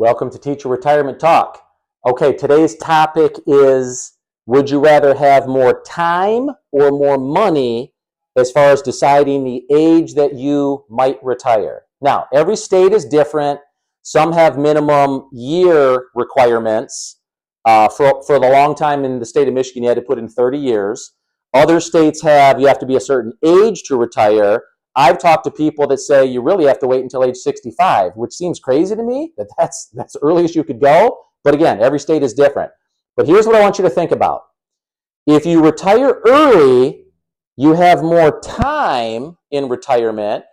Welcome to Teacher Retirement Talk. Okay, today's topic is, would you rather have more time or more money as far as deciding the age that you might retire? Now, every state is different. Some have minimum year requirements. For the long time in the state of Michigan, you had to put in 30 years. Other states have, you have to be a certain age to retire. I've talked to people that say you really have to wait until age 65, which seems crazy to me, that's the earliest you could go. But again, every state is different. But here's what I want you to think about. If you retire early, you have more time in retirement.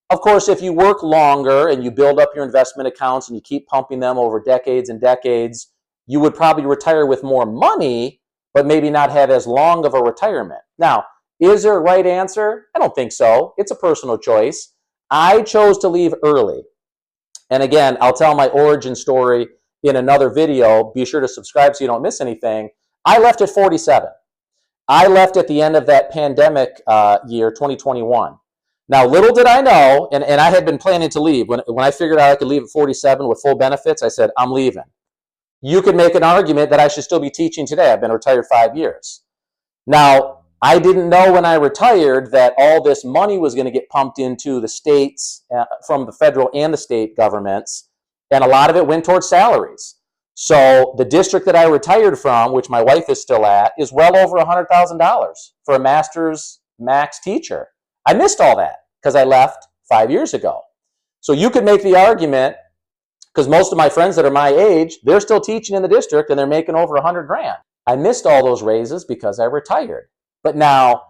Of course, if you work longer and you build up your investment accounts and you keep pumping them over decades and decades, you would probably retire with more money, but maybe not have as long of a retirement. Now, is there a right answer? I don't think so. It's a personal choice. I chose to leave early. And again, I'll tell my origin story in another video. Be sure to subscribe so you don't miss anything. I left at 47. I left at the end of that pandemic year, 2021. Now, little did I know, and I had been planning to leave. When I figured out I could leave at 47 with full benefits, I said, I'm leaving. You could make an argument that I should still be teaching today. I've been retired 5 years. Now, I didn't know when I retired that all this money was going to get pumped into the states from the federal and the state governments, and a lot of it went towards salaries. So the district that I retired from, which my wife is still at, is well over $100,000 for a master's max teacher. I missed all that because I left 5 years ago. So you could make the argument, because most of my friends that are my age, they're still teaching in the district and they're making over 100 grand. I missed all those raises because I retired. But now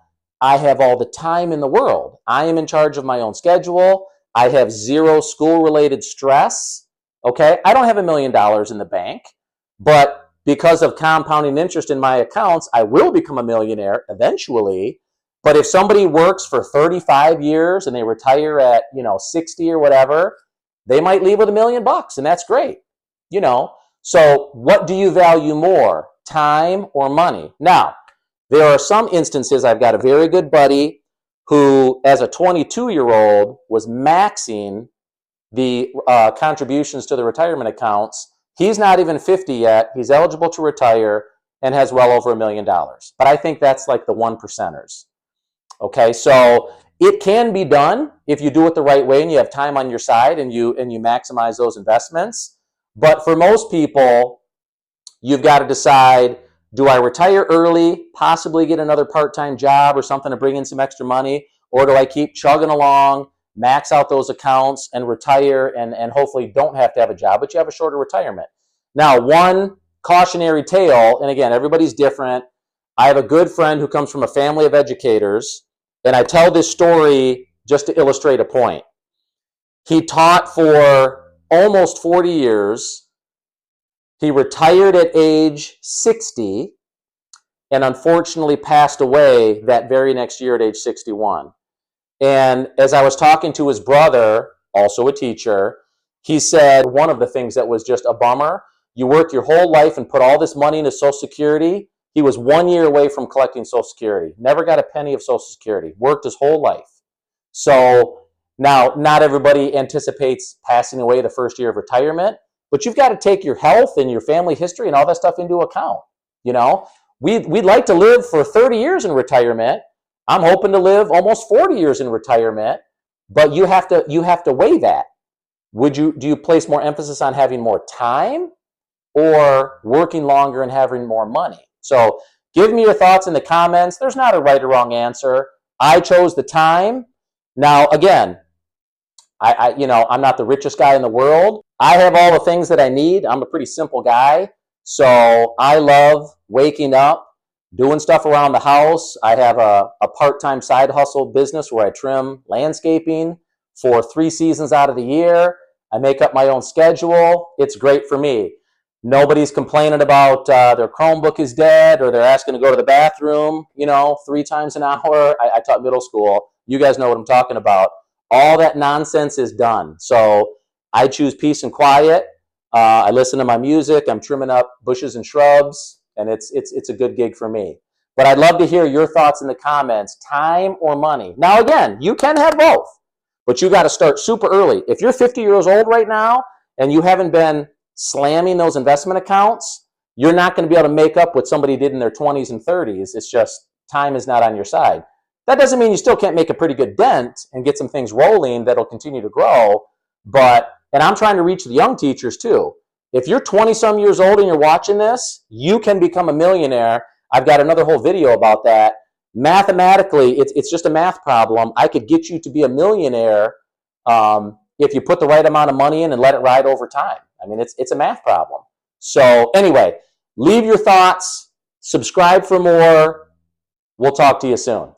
I have all the time in the world. I am in charge of my own schedule. I have zero school-related stress. Okay, I don't have $1 million in the bank, but because of compounding interest in my accounts, I will become a millionaire eventually. But if somebody works for 35 years and they retire at 60 or whatever, they might leave with $1 million, and that's great. So what do you value more, time or money? Now, there are some instances. I've got a very good buddy who, as a 22-year-old, was maxing the contributions to the retirement accounts. He's not even 50 yet. He's eligible to retire and has well over $1 million. But I think that's like the 1%ers. Okay, so it can be done if you do it the right way and you have time on your side and you maximize those investments. But for most people, you've got to decide, do I retire early, possibly get another part-time job or something to bring in some extra money, or do I keep chugging along, max out those accounts and retire and hopefully don't have to have a job, but you have a shorter retirement? Now, one cautionary tale, and again, everybody's different. I have a good friend who comes from a family of educators, and I tell this story just to illustrate a point. He taught for almost 40 years. He retired at age 60 and unfortunately passed away that very next year at age 61. And as I was talking to his brother, also a teacher, he said one of the things that was just a bummer, you work your whole life and put all this money into Social Security. He was 1 year away from collecting Social Security, never got a penny of Social Security, worked his whole life. So now, not everybody anticipates passing away the first year of retirement, but you've got to take your health and your family history and all that stuff into account. We'd like to live for 30 years in retirement. I'm hoping to live almost 40 years in retirement, but you have to weigh that. Do you place more emphasis on having more time or working longer and having more money? So give me your thoughts in the comments. There's not a right or wrong answer. I chose the time. Now, again, I'm not the richest guy in the world. I have all the things that I need. I'm a pretty simple guy. So I love waking up, doing stuff around the house. I have a part-time side hustle business where I trim landscaping for 3 seasons out of the year. I make up my own schedule. It's great for me. Nobody's complaining about their Chromebook is dead or they're asking to go to the bathroom, 3 times an hour. I taught middle school. You guys know what I'm talking about. All that nonsense is done. So I choose peace and quiet. I listen to my music. I'm trimming up bushes and shrubs, and it's a good gig for me. But I'd love to hear your thoughts in the comments. Time or money? Now, again, you can have both, but you got to start super early. If you're 50 years old right now and you haven't been slamming those investment accounts, you're not going to be able to make up what somebody did in their 20s and 30s. It's just time is not on your side. That doesn't mean you still can't make a pretty good dent and get some things rolling that'll continue to grow. But, and I'm trying to reach the young teachers too. If you're 20 some years old and you're watching this, you can become a millionaire. I've got another whole video about that. Mathematically, it's just a math problem. I could get you to be a millionaire if you put the right amount of money in and let it ride over time. I mean, it's a math problem. So anyway, leave your thoughts, subscribe for more. We'll talk to you soon.